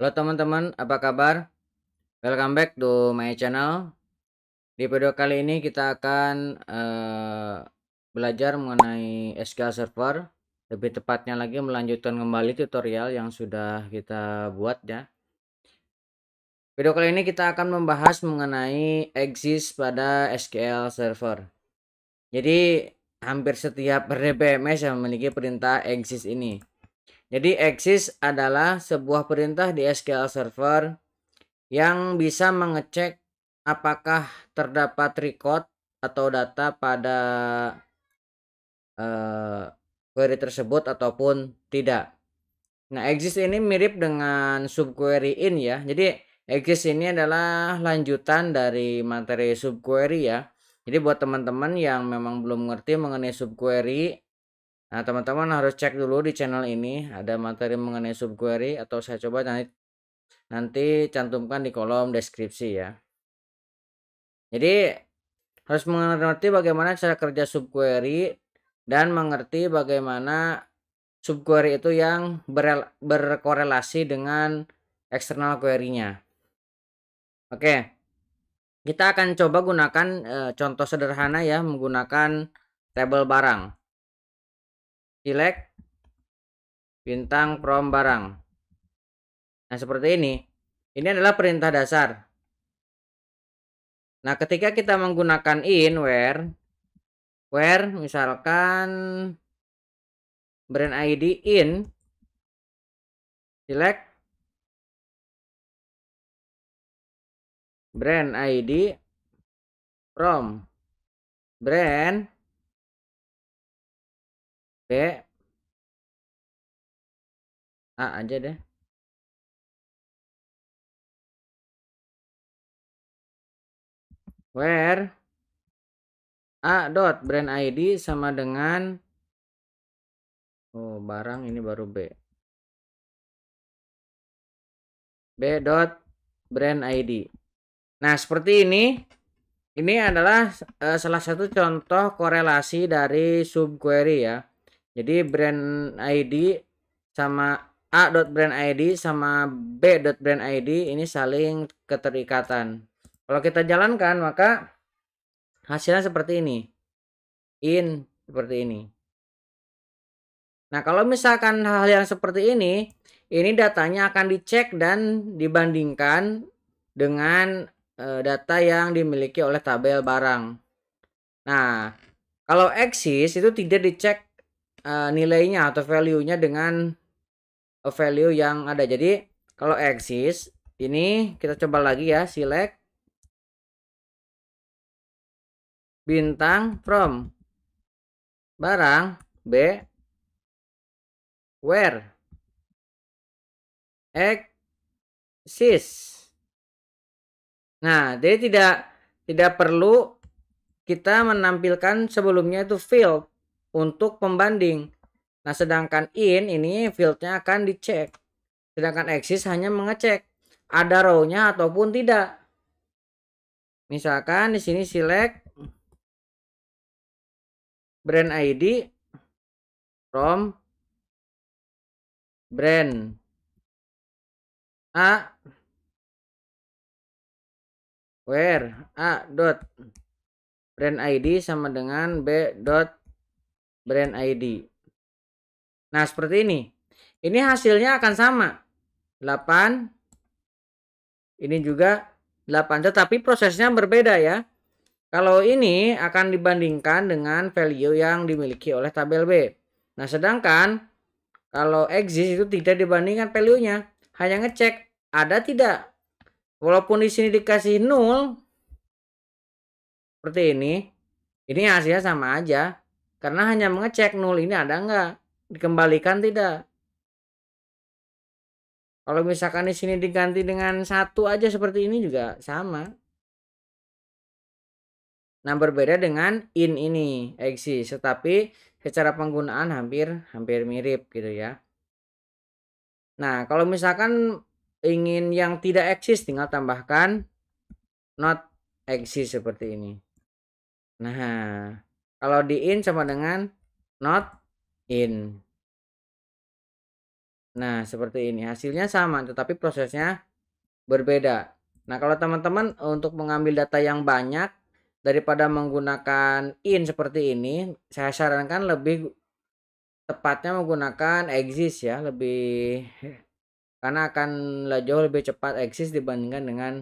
Halo teman-teman, apa kabar? Welcome back to my channel. Di video kali ini kita akan belajar mengenai SQL Server. Lebih tepatnya lagi melanjutkan kembali tutorial yang sudah kita buat ya. Video kali ini kita akan membahas mengenai exist pada SQL Server. Jadi hampir setiap DBMS yang memiliki perintah exist ini. Jadi exist adalah sebuah perintah di SQL Server yang bisa mengecek apakah terdapat record atau data pada query tersebut ataupun tidak. Nah, exist ini mirip dengan subquery in ya. Jadi exist ini adalah lanjutan dari materi subquery ya. Jadi buat teman-teman yang memang belum ngerti mengenai subquery, nah teman-teman harus cek dulu di channel ini ada materi mengenai subquery, atau saya coba nanti cantumkan di kolom deskripsi ya. Jadi harus mengerti bagaimana cara kerja subquery dan mengerti bagaimana subquery itu yang berkorelasi dengan eksternal query-nya. Oke, kita akan coba gunakan contoh sederhana ya, menggunakan tabel barang. Select bintang from barang. Nah, seperti ini. Ini adalah perintah dasar. Nah, ketika kita menggunakan in where misalkan brand ID in select brand ID from brand B A aja deh. Where A dot brand ID sama dengan barang ini baru B dot brand ID. Nah, seperti ini. Ini adalah salah satu contoh korelasi dari subquery ya. Jadi brand ID sama A.brand ID sama B.brand ID ini saling keterikatan. Kalau kita jalankan maka hasilnya seperti ini. In seperti ini. Nah, kalau misalkan hal yang seperti ini datanya akan dicek dan dibandingkan dengan data yang dimiliki oleh tabel barang. Nah, kalau exist itu tidak dicek nilainya atau value-nya dengan value yang ada. Jadi kalau exist ini kita coba lagi ya, select bintang from barang B where exist. Nah, jadi tidak perlu kita menampilkan sebelumnya itu field untuk pembanding. Nah, sedangkan in ini fieldnya akan dicek. Sedangkan exist hanya mengecek ada row-nya ataupun tidak. Misalkan di sini select brand ID from brand A where A dot brand ID sama dengan B dot brand ID. Nah, seperti ini. Ini hasilnya akan sama. 8. Ini juga 8, tetapi prosesnya berbeda ya. Kalau ini akan dibandingkan dengan value yang dimiliki oleh tabel B. Nah, sedangkan kalau exist itu tidak dibandingkan value-nya, hanya ngecek ada tidak. Walaupun di sini dikasih 0 seperti ini hasilnya sama aja karena hanya mengecek 0 ini ada enggak, dikembalikan tidak. Kalau misalkan di sini diganti dengan 1 aja seperti ini juga sama. Nah, berbeda dengan in ini exist, tetapi secara penggunaan hampir mirip gitu ya. Nah, kalau misalkan ingin yang tidak exist tinggal tambahkan not exist seperti ini. Nah, kalau di in sama dengan not in. Nah, seperti ini. Hasilnya sama, tetapi prosesnya berbeda. Nah, kalau teman-teman untuk mengambil data yang banyak daripada menggunakan in seperti ini, saya sarankan lebih tepatnya menggunakan exist ya, lebih karena akan jauh lebih cepat exist dibandingkan dengan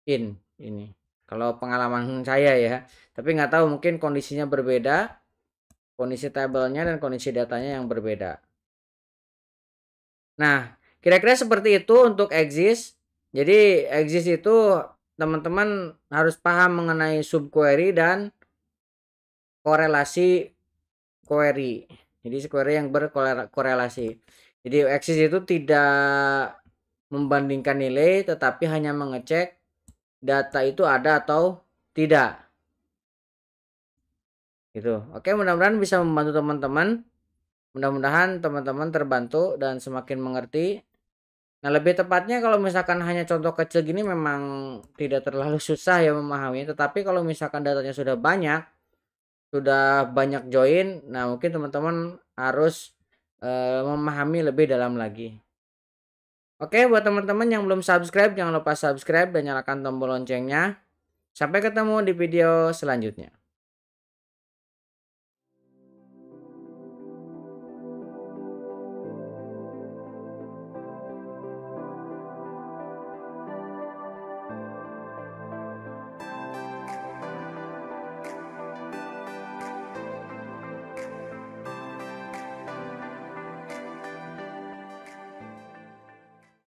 in ini. Kalau pengalaman saya ya, tapi nggak tahu mungkin kondisinya berbeda, kondisi tabelnya dan kondisi datanya yang berbeda. Nah, kira-kira seperti itu untuk exist. Jadi exist itu teman-teman harus paham mengenai subquery dan korelasi query. Jadi query yang berkorelasi. Jadi exist itu tidak membandingkan nilai tetapi hanya mengecek data itu ada atau tidak. Gitu. Oke, mudah-mudahan bisa membantu teman-teman. Mudah-mudahan teman-teman terbantu dan semakin mengerti. Nah, lebih tepatnya kalau misalkan hanya contoh kecil gini memang tidak terlalu susah ya memahaminya, tetapi kalau misalkan datanya sudah banyak join, nah mungkin teman-teman harus memahami lebih dalam lagi. Oke, buat teman-teman yang belum subscribe, jangan lupa subscribe dan nyalakan tombol loncengnya. Sampai ketemu di video selanjutnya.